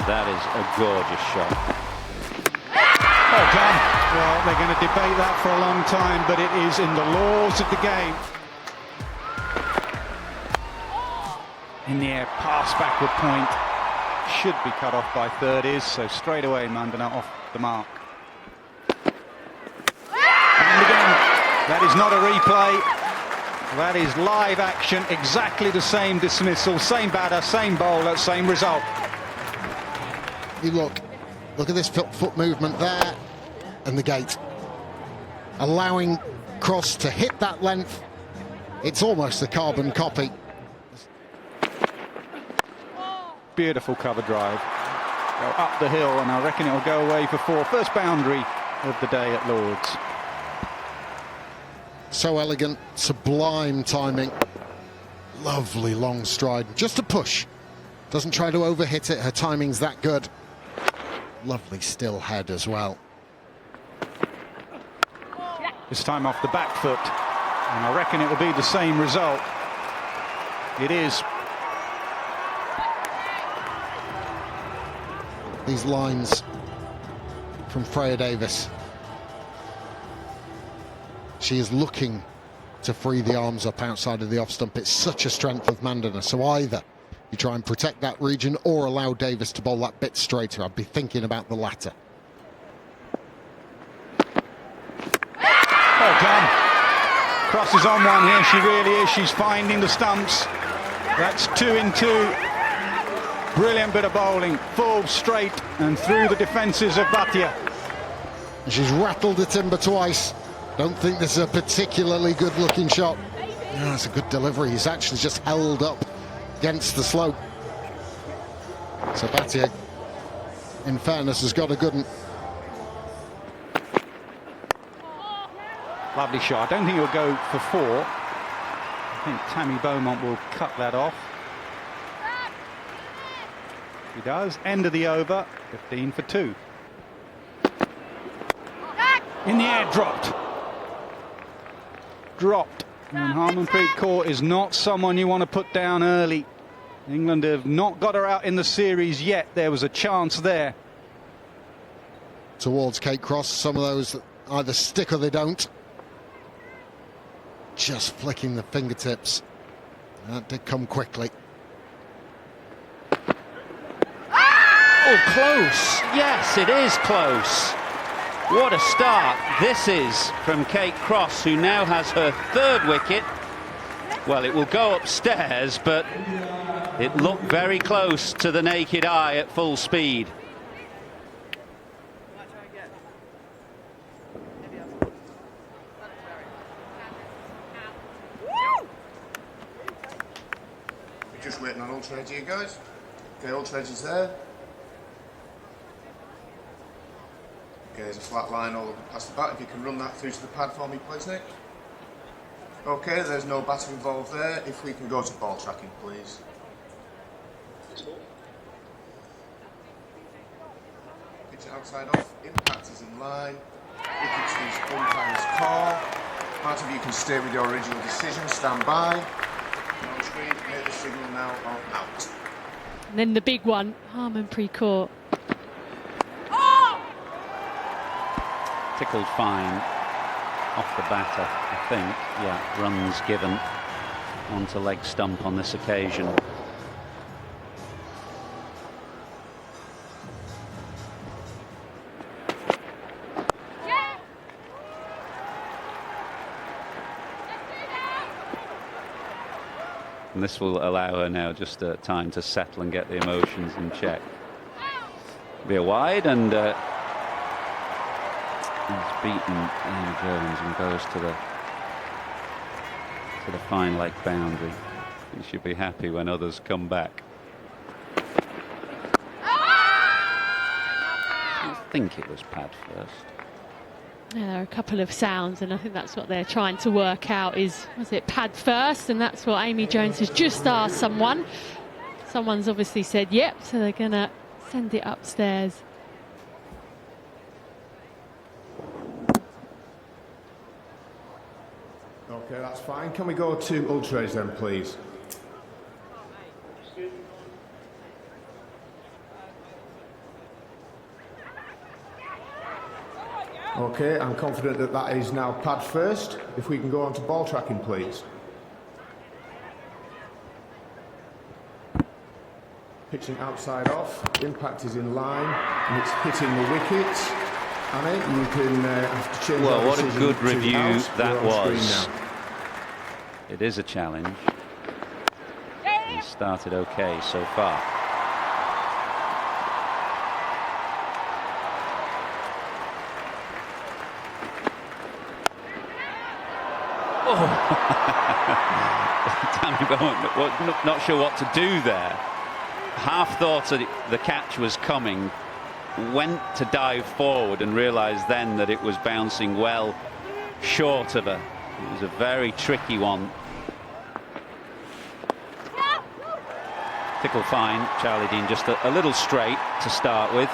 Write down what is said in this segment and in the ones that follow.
That is a gorgeous shot. Well done. Well, they're going to debate that for a long time, but it is in the laws of the game. In the air, pass backward point. Should be cut off by third, so straight away Mandana off the mark. And again, that is not a replay. That is live action, exactly the same dismissal, same batter, same bowler, same result. You look at this foot movement there, and the gate. Allowing Cross to hit that length. It's almost a carbon copy. Beautiful cover drive. Go up the hill, and I reckon it'll go away for four. First boundary of the day at Lord's. So elegant, sublime timing. Lovely long stride, just a push. Doesn't try to overhit it, her timing's that good. Lovely still head as well. This time off the back foot, and I reckon it will be the same result. It is. These lines from Freya Davis. She is looking to free the arms up outside of the off stump. It's such a strength of Mandana. So either you try and protect that region or allow Davis to bowl that bit straighter. I'd be thinking about the latter. Well done. Cross is on one here. She really is. She's finding the stumps. That's 2 in 2. Brilliant bit of bowling. Full, straight, and through the defences of Bhatia. She's rattled the timber twice. Don't think this is a particularly good-looking shot. Yeah, it's a good delivery. He's actually just held up against the slope. So Bhatia, in fairness, has got a good one. Lovely shot. I don't think he'll go for 4. I think Tammy Beaumont will cut that off. He does. End of the over. 15 for 2. In the air, dropped. And Harmanpreet Kaur is not someone you want to put down early. England have not got her out in the series yet. There was a chance there. Towards Kate Cross, some of those that either stick or they don't. Just flicking the fingertips. That did come quickly. Oh, close. Yes, it is close. What a start this is from Kate Cross, who now has her 3rd wicket. Well, it will go upstairs, but it looked very close to the naked eye at full speed. We're just waiting on Ultra here, guys. Okay, Ultra is there. Okay, there's a flat line all past the bat. If you can run that through to the pad for me, please, Nick. Okay, there's no batter involved there. If we can go to ball tracking, please. Pitch it outside off. Impact is in line. Wickets is umpire's call. Part of you can stay with your original decision. Stand by. On screen, make the signal now of out. And then the big one, Harmanpreet Kaur. Tickled fine off the batter, I think. Yeah, runs given onto leg stump on this occasion. And this will allow her now just time to settle and get the emotions in check. Be a wide, and he's beaten Ian Jones and goes to the fine leg boundary. He should be happy when others come back. I think it was pad first. Yeah, there are a couple of sounds, and I think that's what they're trying to work out is, was it pad first? And that's what Amy Jones has just asked someone. Someone's obviously said yep, so they're going to send it upstairs. Okay, that's fine. Can we go to Ultras then, please? Okay, I'm confident that that is now pad first. If we can go on to ball tracking, please. Pitching outside off, impact is in line, and it's hitting the wickets. Annie, you can have to change. Well, what a good to review out. that We're on was. screen now. It is a challenge. He started okay so far. Danny Bowen, not sure what to do there. Half thought that the catch was coming, went to dive forward and realised then that it was bouncing well short of her. It was a very tricky one. Tickle fine, Charlie Dean, just a little straight to start with.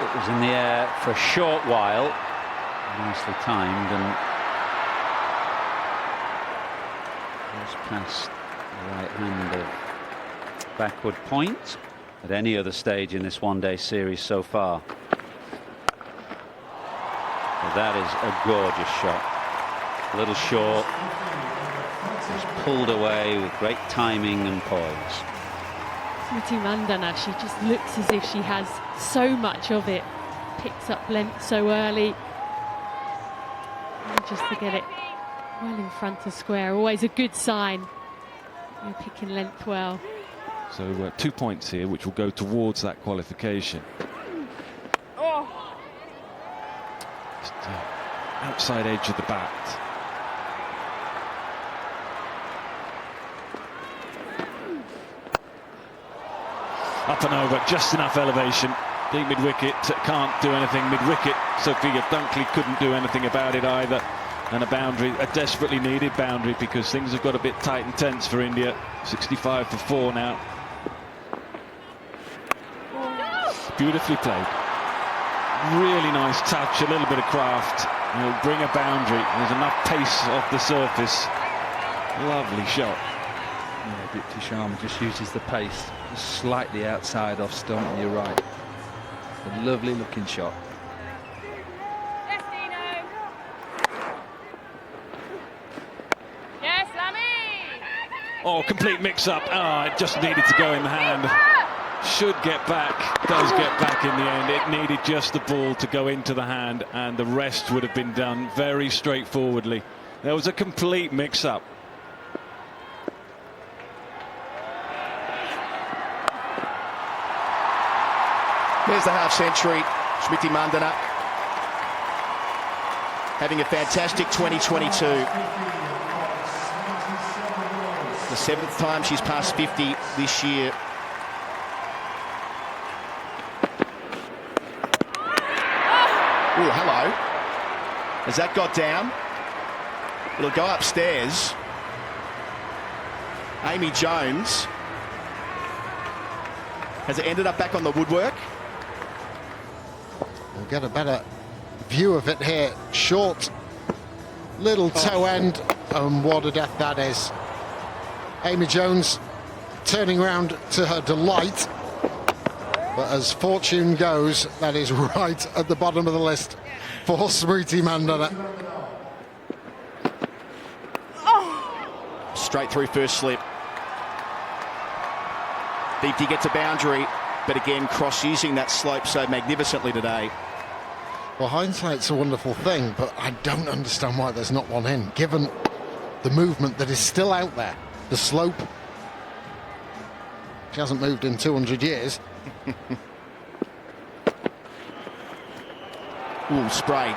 It was in the air for a short while, nicely timed, and just past the right hand of backward point at any other stage in this one-day series so far. Well, that is a gorgeous shot. A little short, just pulled away with great timing and poise. Smriti Mandana, she just looks as if she has so much of it. Picks up length so early. And just to get it well in front of square, always a good sign. You're picking length well. So 2 points here, which will go towards that qualification. Just, outside edge of the bat. Up and over, just enough elevation. Deep mid-wicket, can't do anything mid-wicket. Sophia Dunkley couldn't do anything about it either. And a boundary, a desperately needed boundary, because things have got a bit tight and tense for India. 65 for 4 now. Beautifully played. Really nice touch, a little bit of craft. You'll bring a boundary. There's enough pace off the surface. Lovely shot. Yeah, Dipti Sharma just uses the pace just slightly outside off stump. You're right. A lovely looking shot. Yes, Lammy! Oh, complete mix-up. Ah, it just needed to go in the hand. Should get back. Does get back in the end. It needed just the ball to go into the hand, and the rest would have been done very straightforwardly. There was a complete mix-up. There's the half-century. Smriti Mandana having a fantastic 2022. The 7th time she's passed 50 this year. Oh, hello. Has that got down? It'll go upstairs. Amy Jones. Has it ended up back on the woodwork? We'll get a better view of it here. Short little toe end, and what a death that is. Amy Jones turning around to her delight, but as fortune goes, that is right at the bottom of the list for Smriti Mandana. Straight through first slip. Deepti gets a boundary, but again, Cross using that slope so magnificently today. Well, hindsight's a wonderful thing, but I don't understand why there's not one in, given the movement that is still out there. The slope. She hasn't moved in 200 years. Ooh, spray.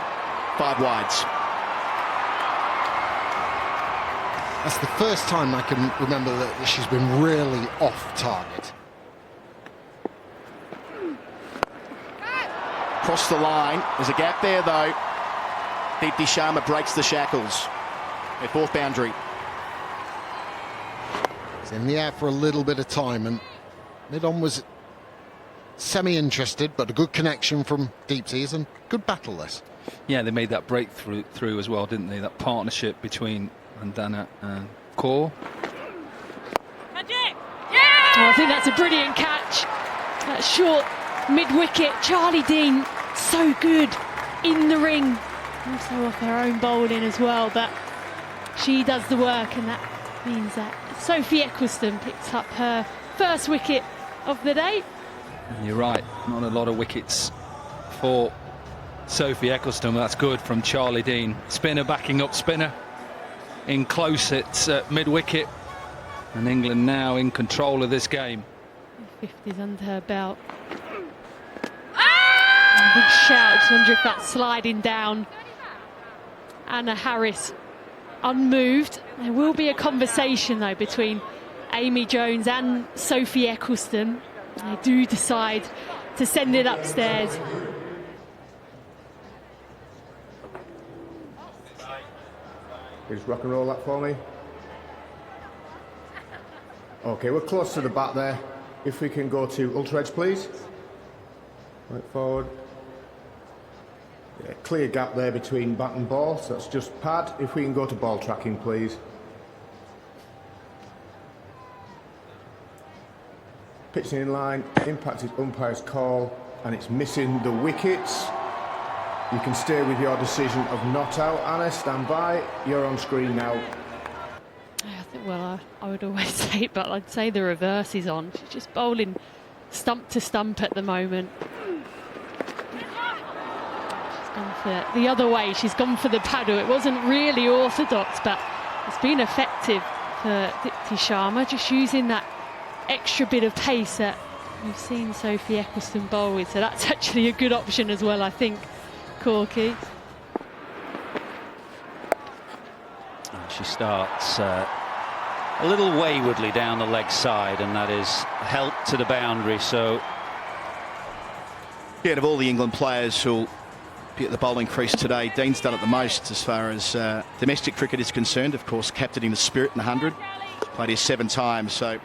5 wides. That's the first time I can remember that she's been really off target. Across the line. There's a gap there, though. Dipti Sharma breaks the shackles. Her 4th boundary. It's in the air for a little bit of time, and mid-on was semi-interested, but a good connection from Deepti, and good battle this. Yeah, they made that breakthrough as well, didn't they? That partnership between Mandana and core. Oh, I think that's a brilliant catch. That short mid-wicket. Charlie Dean, so good in the ring. Also off her own bowling as well, but she does the work, and that means that Sophie Eccleston picks up her first wicket of the day. And you're right, not a lot of wickets for Sophie Eccleston. That's good from Charlie Dean. Spinner backing up spinner in close at mid-wicket, and England now in control of this game. 50s under her belt. Big shout. Just wonder if that's sliding down. Anna Harris unmoved. There will be a conversation though between Amy Jones and Sophie Eccleston. They do decide to send it upstairs. Just rock and roll that for me. Okay, we're close to the bat there. If we can go to ultra edge, please. Right forward. Yeah, clear gap there between bat and ball, so that's just pad. If we can go to ball tracking, please. Pitching in line, impacted umpire's call, and it's missing the wickets. You can stay with your decision of not out. Anna, stand by. You're on screen now. I think, well, I would always say it, but I'd say the reverse is on. She's just bowling stump to stump at the moment. She's gone for the other way. She's gone for the paddle. It wasn't really orthodox, but it's been effective for Dipti Sharma, just using that extra bit of pace that we've seen Sophie Eccleston bowl with. So that's actually a good option as well, I think, Corky. She starts a little waywardly down the leg side, and that is help to the boundary. So, yeah, of all the England players who'll be at the bowling crease today, Dean's done it the most as far as domestic cricket is concerned. Of course, captaining the Spirit in the 100. Played here 7 times, so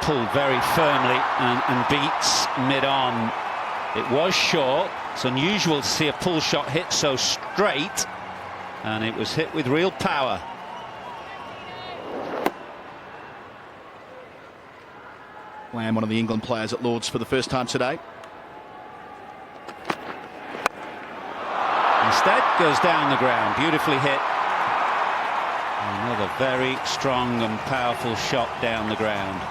pulled very firmly and beats mid-on. It was short. It's unusual to see a pull shot hit so straight, and it was hit with real power. Lamb, one of the England players at Lord's for the first time today. Instead goes down the ground, beautifully hit. Another very strong and powerful shot down the ground.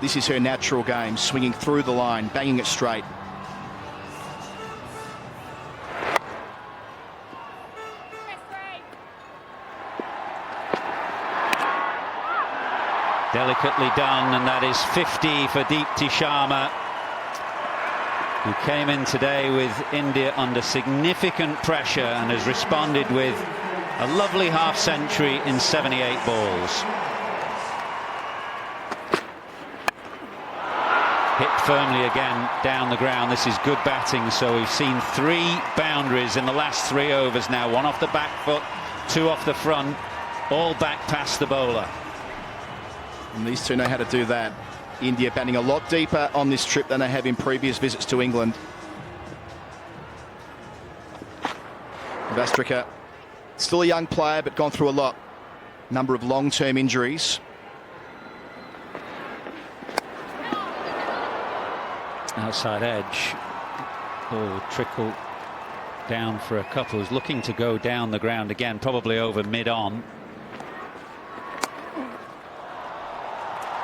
This is her natural game, swinging through the line, banging it straight. Delicately done, and that is 50 for Dipti Sharma, who came in today with India under significant pressure and has responded with a lovely half-century in 78 balls. Hit firmly again down the ground. This is good batting. So we've seen 3 boundaries in the last 3 overs now. 1 off the back foot, 2 off the front, all back past the bowler. And these two know how to do that. India batting a lot deeper on this trip than they have in previous visits to England. Vastrika, still a young player, but gone through a lot. Number of long-term injuries. Outside edge. Oh, trickle down for a couple. Who's looking to go down the ground again, probably over mid-on.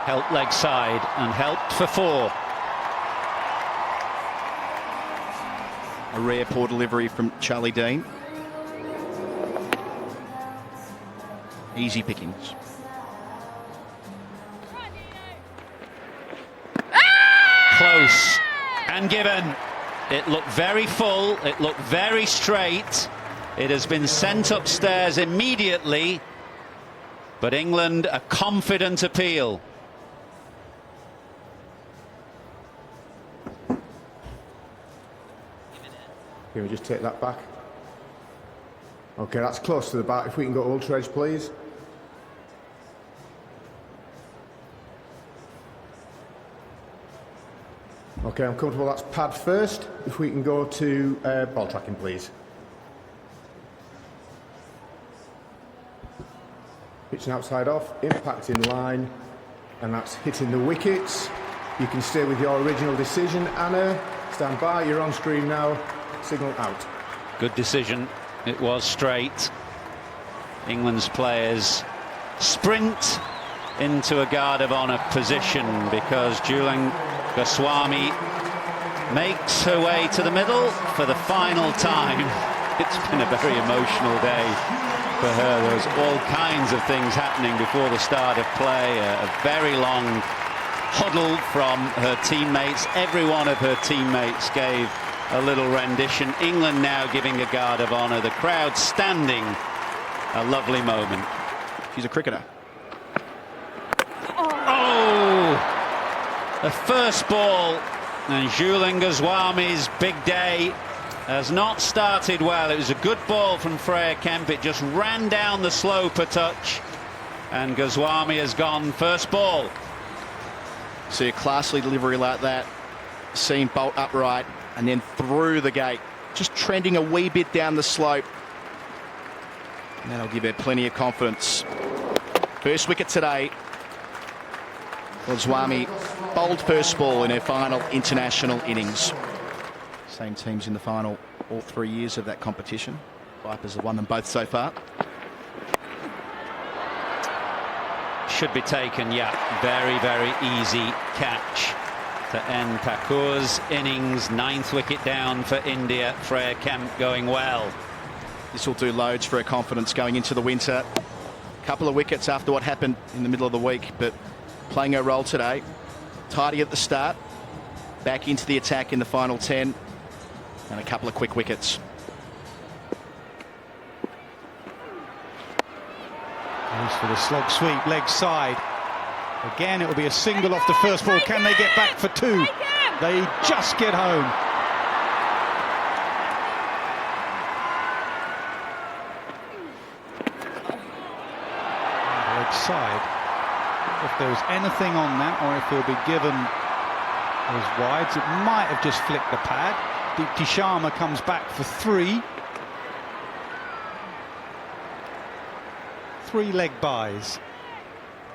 Helped leg side and helped for 4. A rare poor delivery from Charlie Dean. Easy pickings. Close and given. It looked very full. It looked very straight. It has been sent upstairs immediately. But England a confident appeal. Can we just take that back? Okay, that's close to the bat. If we can go ultra edge, please. Okay, I'm comfortable. That's pad first. If we can go to ball tracking, please. Pitching outside off, impact in line, and that's hitting the wickets. You can stay with your original decision, Anna. Stand by, you're on screen now. Signal out. Good decision. It was straight. England's players sprint into a guard of honour position because Julian Goswami makes her way to the middle for the final time. It's been a very emotional day for her. There's all kinds of things happening before the start of play. A very long huddle from her teammates. Every one of her teammates gave a little rendition. England now giving a guard of honour. The crowd standing. A lovely moment. She's a cricketer. Oh! The first ball, and Julian Goswami's big day has not started well. It was a good ball from Freya Kemp. It just ran down the slope a touch, and Goswami has gone first ball. See a classy delivery like that, seen bolt upright and then through the gate, just trending a wee bit down the slope. And that'll give her plenty of confidence. First wicket today. Goswami bowled first ball in her final international innings. Same teams in the final all 3 years of that competition. Vipers have won them both so far. Should be taken, yeah. Very, very easy catch to end Thakur's innings. 9th wicket down for India. Freya Kemp going well. This will do loads for her confidence going into the winter. Couple of wickets after what happened in the middle of the week, but playing her role today. Tidy at the start, back into the attack in the final 10, and a couple of quick wickets. Goes for the slog sweep, leg side. Again, it will be a single off the first ball. Can they get back for 2? They just get home. Leg side. If there was anything on that, or if he'll be given those wides, it might have just flicked the pad. Deepti Sharma comes back for 3. 3 leg buys.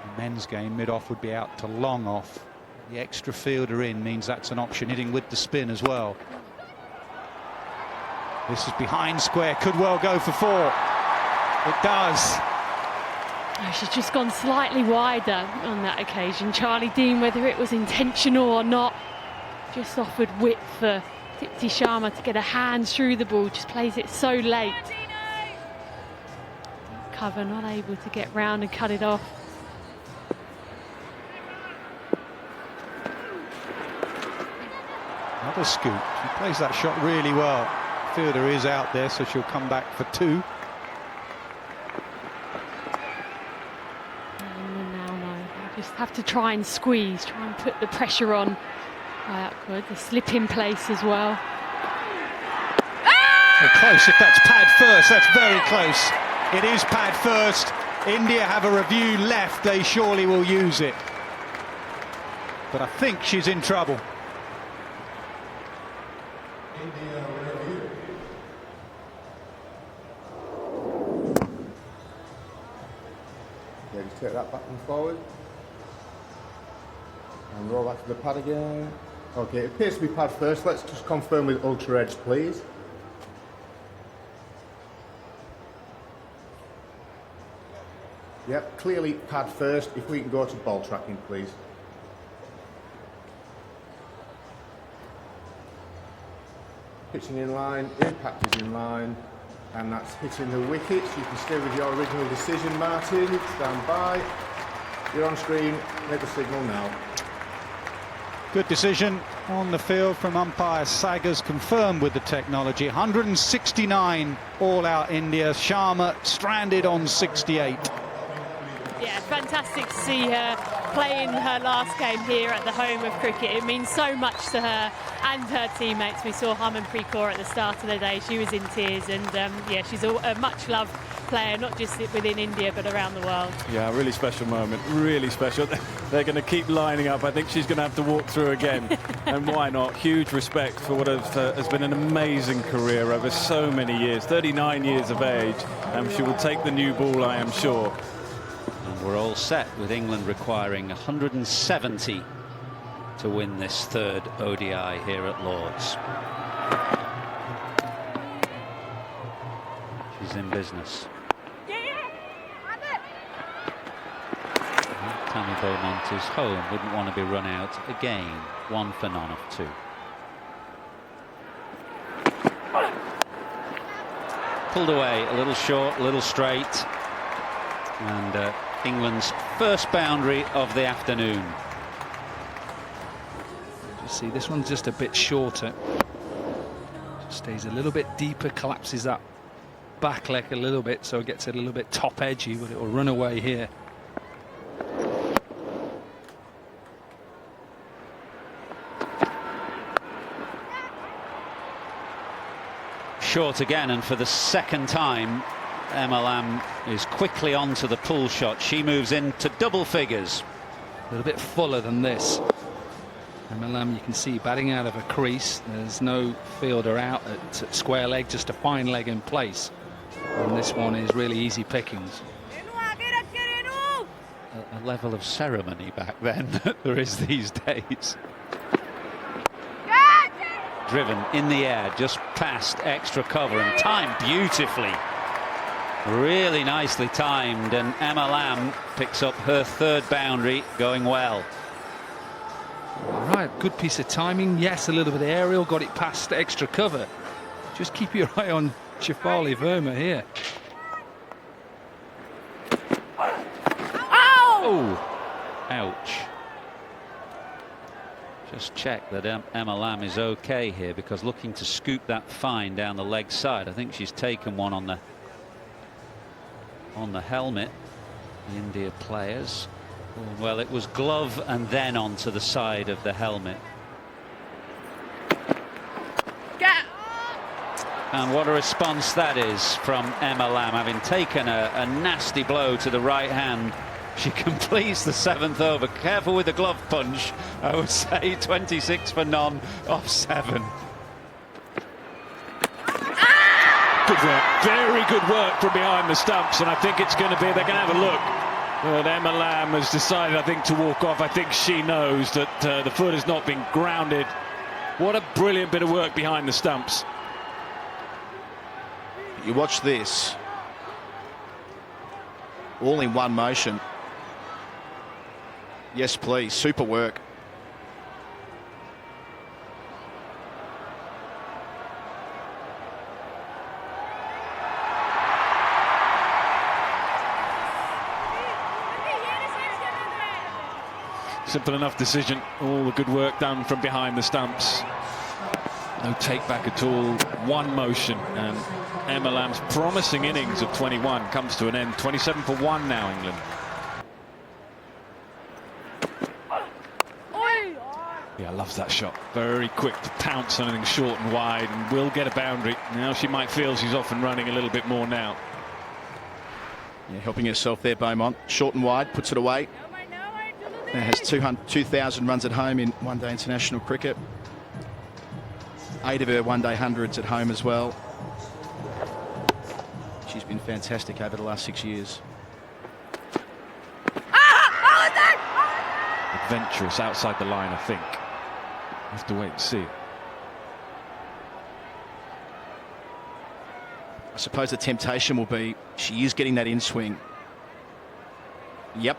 The men's game, mid-off would be out to long off. The extra fielder in means that's an option, hitting with the spin as well. This is behind square, could well go for 4. It does. Oh, she's just gone slightly wider on that occasion. Charlie Dean, whether it was intentional or not, just offered width for Deepti Sharma to get her hands through the ball, just plays it so late. Cover not able to get round and cut it off. Another scoop. She plays that shot really well. Fielder is out there, so she'll come back for 2. Just have to try and squeeze, try and put the pressure on outward. The slip in place as well. Oh, close. If that's pad first, that's very close. It is pad first. India have a review left. They surely will use it. But I think she's in trouble. Okay, just take that back and forward. And roll back to the pad again. Okay, it appears to be pad first. Let's just confirm with ultra edge, please. Yep, clearly pad first. If we can go to ball tracking, please. Pitching in line, impact is in line, and that's hitting the wickets. You can stay with your original decision, Martin. Stand by. You're on screen. Make the signal now. Good decision on the field from umpire Saggers, confirmed with the technology. 169 all out India. Sharma stranded on 68. Yeah, fantastic to see her playing her last game here at the home of cricket. It means so much to her and her teammates. We saw Harmanpreet Kaur at the start of the day. She was in tears, and yeah, she's a much loved player, not just within India but around the world. Yeah, really special moment, really special. They're going to keep lining up. I think she's going to have to walk through again. And why not? Huge respect for what has been an amazing career over so many years, 39 years of age. She will take the new ball, I am sure. And we're all set with England requiring 170 to win this third ODI here at Lord's. She's in business. Tammy Beaumont is home, wouldn't want to be run out again. 1 for none of 2. Pulled away, a little short, a little straight. And England's first boundary of the afternoon. You see, this one's just a bit shorter. Just stays a little bit deeper, collapses that back leg a little bit, so it gets a little bit top edgy, but it will run away here. Short again, and for the second time Emma Lamb is quickly onto the pull shot. She moves into double figures. A little bit fuller than this. Emma Lamb, you can see batting out of a crease. There's no fielder out at square leg, just a fine leg in place. And this one is really easy pickings. A level of ceremony back then that there is these days. Driven in the air, just past extra cover and timed beautifully. Really nicely timed, and Emma Lamb picks up her third boundary, going well. All right, good piece of timing. Yes, a little bit aerial, got it past extra cover. Just keep your eye on Shafali Verma here. Oh! Ouch. Just check that Emma Lamb is okay here, because looking to scoop that fine down the leg side. I think she's taken one on the helmet. The India players. Well, it was glove and then onto the side of the helmet. And what a response that is from Emma Lamb, having taken a nasty blow to the right hand. She completes the 7th over. Careful with the glove punch, I would say. 26 for none off 7. Good work, very good work from behind the stumps, and I think it's going to be, they're going to have a look. But Emma Lamb has decided, I think, to walk off. I think she knows that the foot has not been grounded. What a brilliant bit of work behind the stumps. You watch this. All in one motion. Yes, please. Super work. Simple enough decision. All the good work done from behind the stumps. No take back at all. One motion, and Emma Lamb's promising innings of 21 comes to an end. 27 for 1 now, England. Yeah, loves that shot. Very quick to pounce on anything short and wide, and will get a boundary. Now she might feel she's off and running a little bit more now. Yeah, helping herself there, Beaumont. Short and wide, puts it away. Now has 2,000 runs at home in one-day international cricket. 8 of her one-day hundreds at home as well. She's been fantastic over the last 6 years. Adventurous outside the line, I think. Have to wait and see. I suppose the temptation will be, she is getting that in swing. Yep.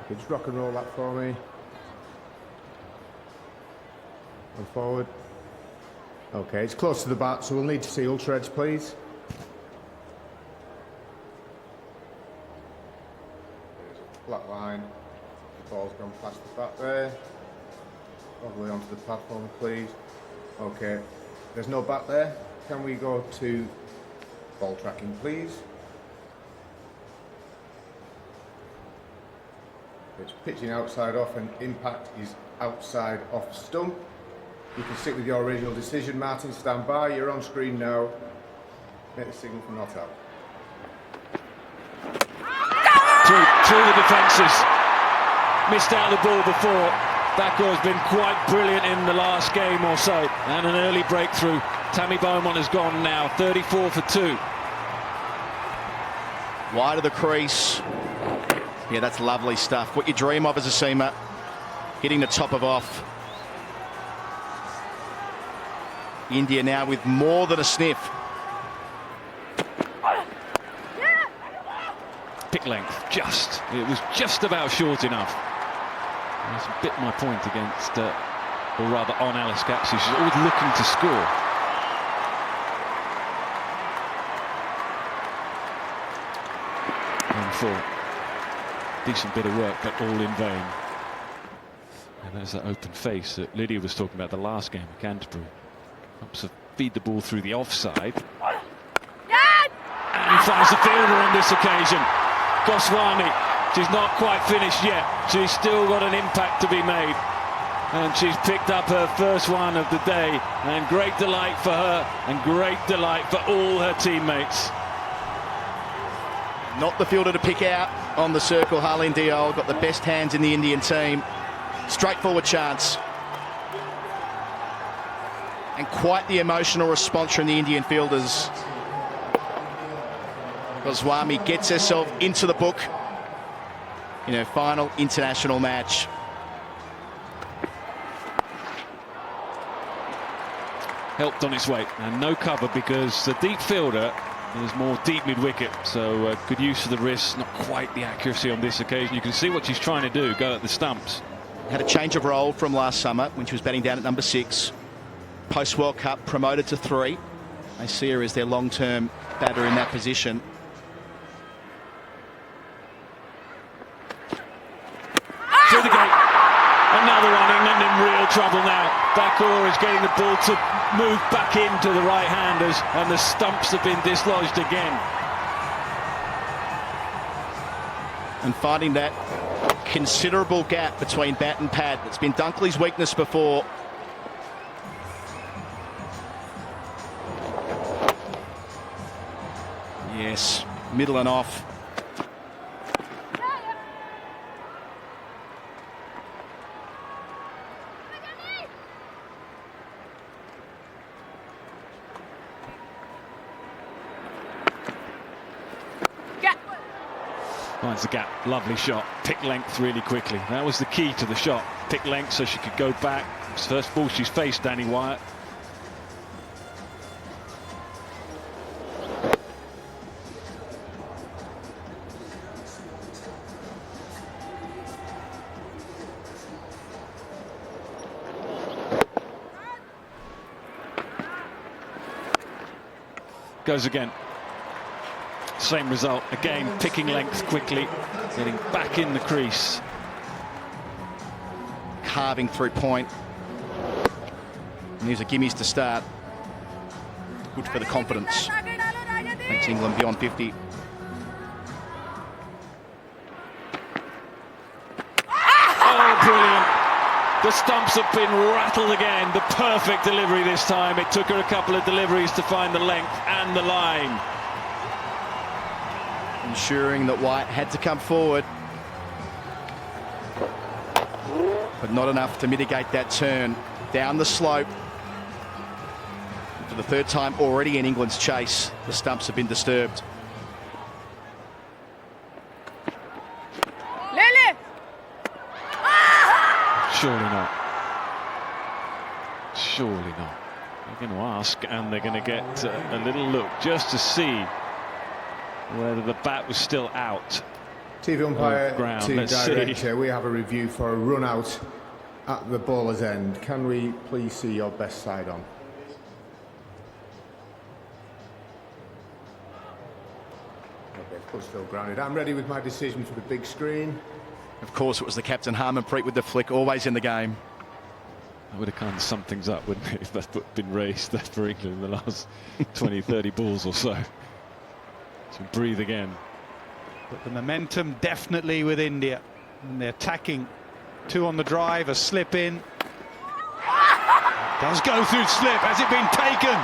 Okay, just rock and roll that for me. And forward. Okay, it's close to the bat, so we'll need to see ultra edge, please. There's a flat line. The ball's gone past the bat there. All the way onto the platform, please. Okay, there's no bat there. Can we go to ball tracking, please? It's pitching outside off and impact is outside off stump. You can stick with your original decision, Martin. Stand by. You're on screen now. Make the signal for not out. Through the defences. Missed out the ball before. Baco's been quite brilliant in the last game or so. And an early breakthrough. Tammy Beaumont has gone now. 34 for 2. Wide of the crease. Yeah, that's lovely stuff. What you dream of as a seamer. Hitting the top of off. India now with more than a sniff. Pick length, it was just about short enough. That's a bit my point against, or rather on Alice Gatsu. She's always looking to score. And 4. Decent bit of work, but all in vain. And there's that open face that Lydia was talking about the last game at Canterbury. Helps her feed the ball through the offside. And finds the fielder on this occasion. Goswami, she's not quite finished yet. She's still got an impact to be made. And she's picked up her first one of the day. And great delight for her and great delight for all her teammates. Not the fielder to pick out on the circle. Harleen Deol got the best hands in the Indian team. Straightforward chance. And quite the emotional response from the Indian fielders. Goswami gets herself into the book in her final international match. Helped on its way, and no cover because the deep fielder is more deep mid-wicket, so good use of the wrist, not quite the accuracy on this occasion. You can see what she's trying to do, go at the stumps. Had a change of role from last summer when she was batting down at number 6. Post-World Cup, promoted to 3. They see her as their long-term batter in that position. Through the gate. Another one. England in real trouble now. Bacour is getting the ball to move back into the right-handers, and the stumps have been dislodged again. And finding that considerable gap between bat and pad. That's been Dunkley's weakness before. Yes, middle and off. Finds the gap, lovely shot, pick length really quickly. That was the key to the shot, pick length so she could go back. It's the first ball she's faced Danny Wyatt. Goes again. Same result again, picking length quickly, getting back in the crease, Carving through point. And these are gimmies to start. Good for the confidence. Takes England beyond 50. Oh, brilliant. The stumps have been rattled again. The perfect delivery this time. It took her a couple of deliveries to find the length and the line. Ensuring that White had to come forward, but not enough to mitigate that turn down the slope. For the third time already in England's chase, the stumps have been disturbed. Surely not. Surely not. They're going to ask, and they're going to get a little look just to see whether the bat was still out. TV umpire to Let's director, we have a review for a run out at the bowler's end. Can we please see your best side on? Okay, foot still grounded. I'm ready with my decision for the big screen. Of course, it was the captain Harmanpreet with the flick, always in the game. That would have kind of summed things up, wouldn't it, if that's been raced for England in the last 20, 30 balls or so. So breathe again. But the momentum definitely with India. And they're attacking. 2 on the drive, a slip in. Does go through slip. Has it been taken?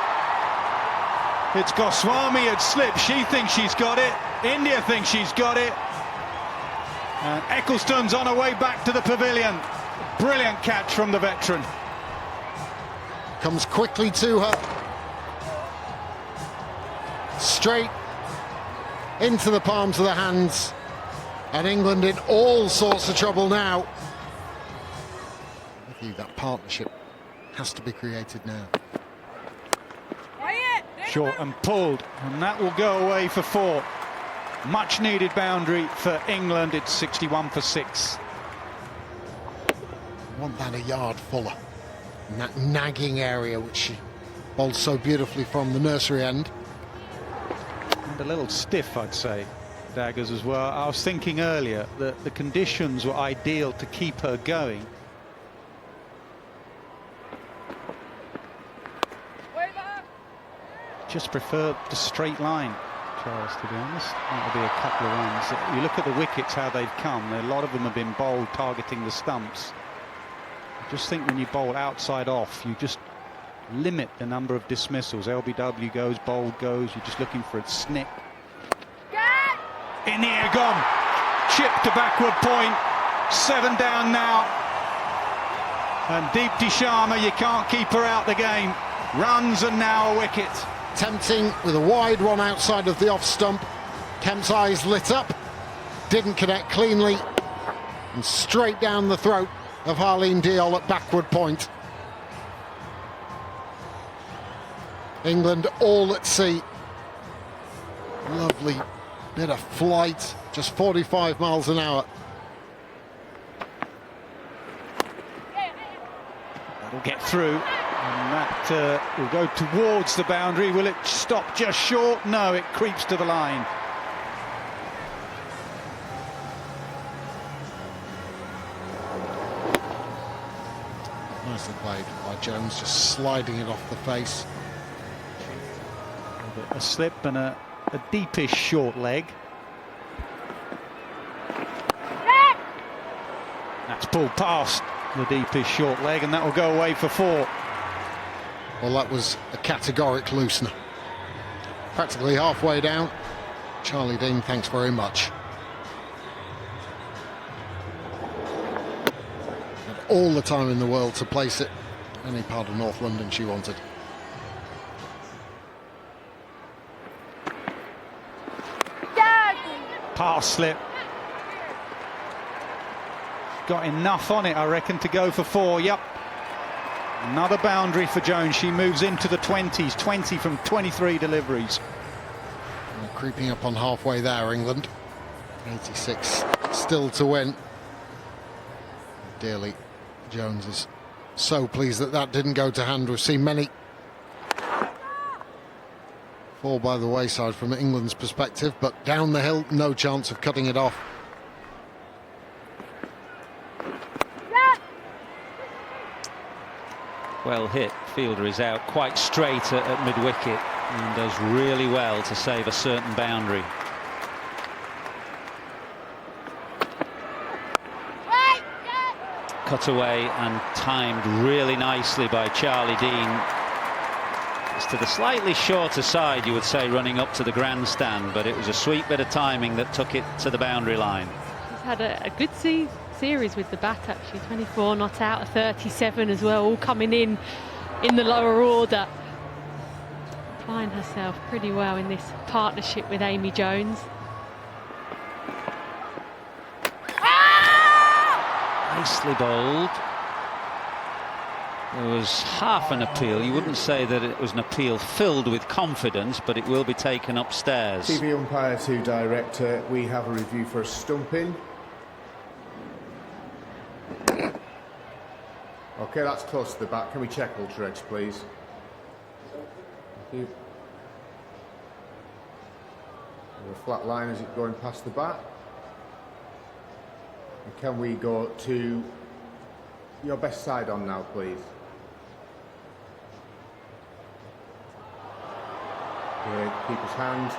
It's Goswami at slip. She thinks she's got it. India thinks she's got it. And Ecclestone's on her way back to the pavilion. Brilliant catch from the veteran. Comes quickly to her. Straight into the palms of the hands. And England in all sorts of trouble now. I think that partnership has to be created now. Short and pulled, and that will go away for 4. Much needed boundary for England. It's 61 for 6. Want that a yard fuller. In that nagging area which she bowled so beautifully from the nursery end. And a little stiff, I'd say, daggers as well. I was thinking earlier that the conditions were ideal to keep her going. Just prefer the straight line, Charles, to be honest. That would be a couple of runs. You look at the wickets, how they've come. A lot of them have been bowled targeting the stumps. I just think when you bowl outside off, you just limit the number of dismissals. LBW goes, bowled goes. You're just looking for a snip. In the air, gone. Chip to backward point. 7 down now. And Deepti Sharma, you can't keep her out the game. Runs and now a wicket. Tempting with a wide one outside of the off stump. Kemp's eyes lit up. Didn't connect cleanly. And straight down the throat of Harleen Deol at backward point. England all at sea. Lovely bit of flight. Just 45 miles an hour. That'll get through. And that will go towards the boundary. Will it stop just short? No, it creeps to the line. Nicely played by Jones, just sliding it off the face. A slip and a deepish short leg. That's pulled past the deepish short leg, and that will go away for 4. Well, that was a categoric loosener. Practically halfway down. Charlie Dean, thanks very much. Had all the time in the world to place it any part of North London she wanted. Pass slip. Got enough on it, I reckon, to go for 4. Yep. Another boundary for Jones. She moves into the 20s, 20 from 23 deliveries. And creeping up on halfway there, England. 86 still to win. Dearly, Jones is so pleased that that didn't go to hand. We've seen many fall by the wayside from England's perspective, but down the hill, no chance of cutting it off. Well hit. Fielder is out quite straight at mid-wicket and does really well to save a certain boundary. Cut away and timed really nicely by Charlie Dean. It's to the slightly shorter side, you would say, running up to the grandstand, but it was a sweet bit of timing that took it to the boundary line. He's had a good series with the bat, actually. 24 not out, a 37 as well, all coming in the lower order. Applying herself pretty well in this partnership with Amy Jones. Nicely bowled. There was half an appeal. You wouldn't say that it was an appeal filled with confidence, but it will be taken upstairs. TV umpire to director, we have a review for a stumping. Okay, that's close to the back. Can we check Ultra Edge, please? Thank you. A flat line as it going past the bat. And can we go to your best side on now, please? Okay, keeper's hand.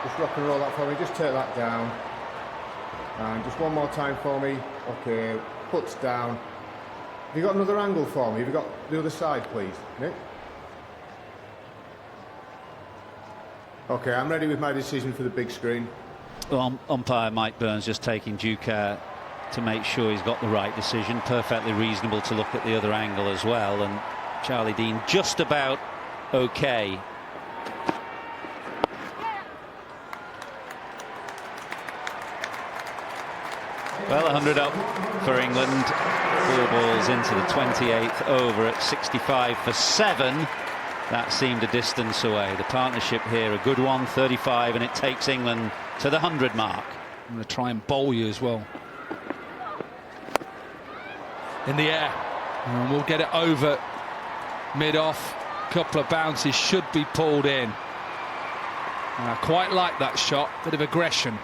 Just rock and roll that for me. Just take that down. And just one more time for me. Okay, puts down. Have you got another angle for me? Have you got the other side, please, Nick? Okay, I'm ready with my decision for the big screen. Well, umpire Mike Burns just taking due care to make sure he's got the right decision. Perfectly reasonable to look at the other angle as well. And Charlie Dean just about okay. Well, 100 up for England. 4 balls into the 28th over at 65 for 7. That seemed a distance away. The partnership here, a good one, 35, and it takes England to the 100 mark. I'm going to try and bowl you as well. In the air. And we'll get it over mid-off. Couple of bounces should be pulled in. And I quite like that shot. Bit of aggression.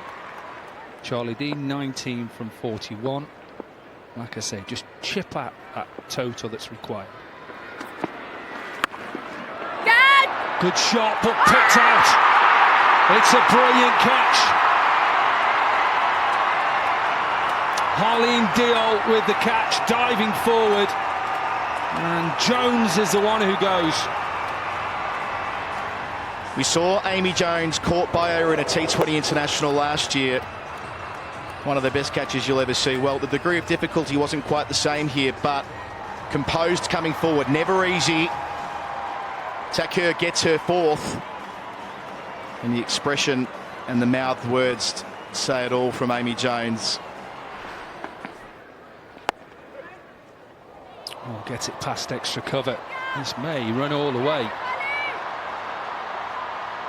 Charlie Dean, 19 from 41. Like I say, just chip out that total that's required. Good shot, but picked out. It's a brilliant catch. Harleen Deol with the catch, diving forward. And Jones is the one who goes. We saw Amy Jones caught by her in a T20 international last year. One of the best catches you'll ever see. Well, the degree of difficulty wasn't quite the same here, but composed coming forward, never easy. Thakur gets her 4th. And the expression and the mouthed words say it all from Amy Jones. Oh, gets it past extra cover. This may run all the way.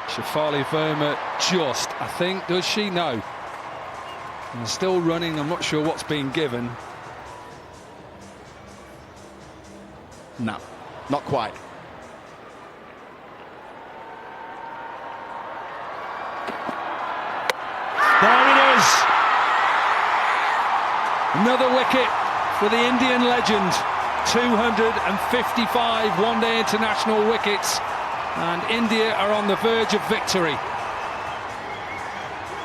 Shafali Verma just, I think, does she? No. And still running. I'm not sure what's being given. No, not quite. There it is. Another wicket for the Indian legend. 255 one-day international wickets. And India are on the verge of victory.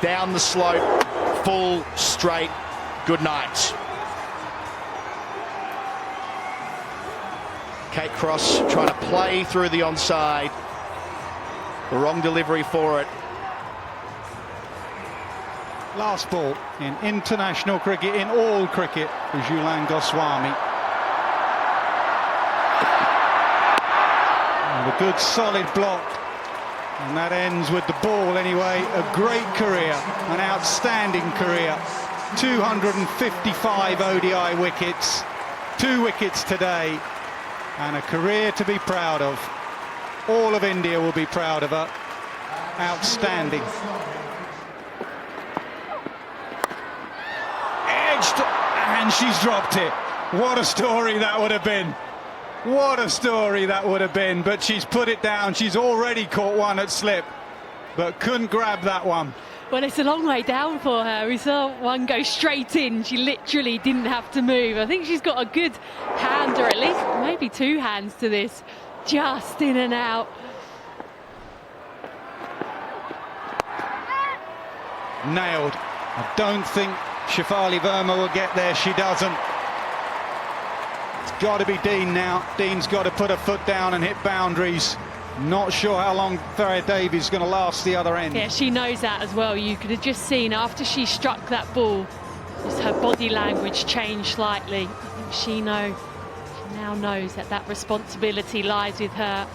Down the slope. Full, straight, good night. Kate Cross trying to play through the onside. The wrong delivery for it. Last ball in international cricket, in all cricket, for Julan Goswami. And a good solid block. And that ends with the ball anyway. A great career, an outstanding career. 255 ODI wickets, 2 wickets today, and a career to be proud of. All of India will be proud of her. Outstanding. Edged, and she's dropped it. What a story that would have been. What a story that would have been, but she's put it down. She's already caught one at slip, but couldn't grab that one. Well, it's a long way down for her. We saw one go straight in. She literally didn't have to move. I think she's got a good hand, or at least maybe 2 hands to this. Just in and out. Nailed. I don't think Shafali Verma will get there. She doesn't. It's got to be Dean now. Dean's got to put her foot down and hit boundaries. Not sure how long Farah Davies is going to last the other end. Yeah, she knows that as well. You could have just seen after she struck that ball, just her body language changed slightly. I think she now knows that that responsibility lies with her.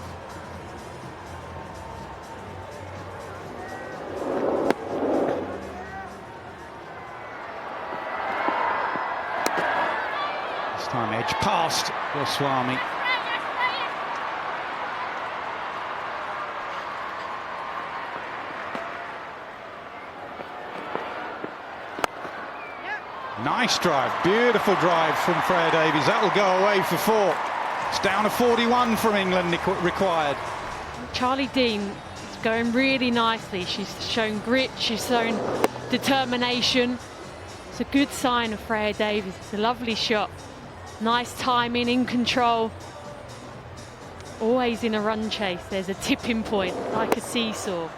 This time edge past Goswami. Nice drive, beautiful drive from Freya Davies. That will go away for 4. It's down to 41 from England required. Charlie Dean is going really nicely. She's shown grit, she's shown determination. It's a good sign of Freya Davies. It's a lovely shot. Nice timing, in control. Always in a run chase, there's a tipping point, like a seesaw.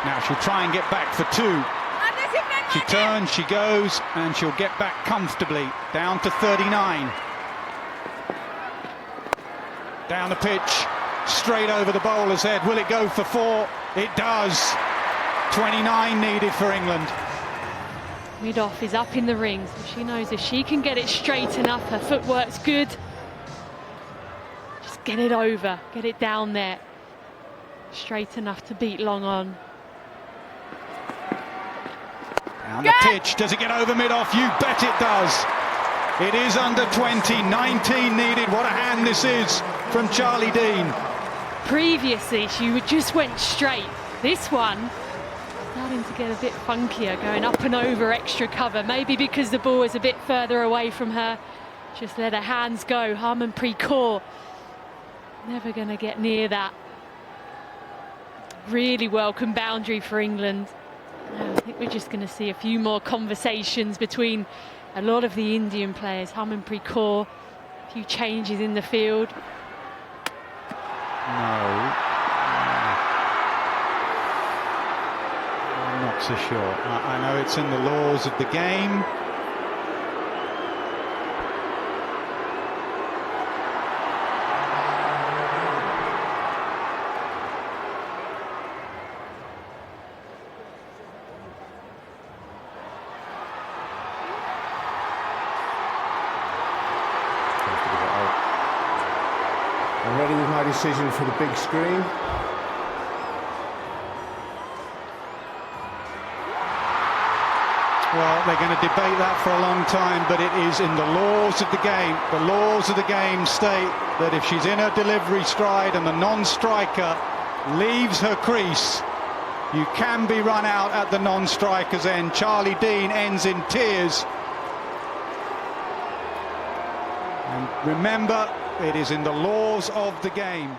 Now she'll try and get back for 2. She turns, she goes, and she'll get back comfortably, down to 39. Down the pitch, straight over the bowler's head. Will it go for 4? It does. 29 needed for England. Mid-off is up in the rings. She knows if she can get it straight enough, her footwork's good. Just get it over, get it down there. Straight enough to beat long on. Down the pitch, does it get over mid-off? You bet it does. It is under 20, 19 needed. What a hand this is from Charlie Dean. Previously, she just went straight. This one, starting to get a bit funkier, going up and over extra cover. Maybe because the ball is a bit further away from her. Just let her hands go. Harmanpreet Kaur, never going to get near that. Really welcome boundary for England. I think we're just going to see a few more conversations between a lot of the Indian players. Harmanpreet Kaur, a few changes in the field. No. I'm not so sure. I know it's in the laws of the game. I'm ready with my decision for the big screen. Well, they're going to debate that for a long time, but it is in the laws of the game. The laws of the game state that if she's in her delivery stride and the non-striker leaves her crease, you can be run out at the non-striker's end. Charlie Dean ends in tears. And remember, it is in the laws of the game.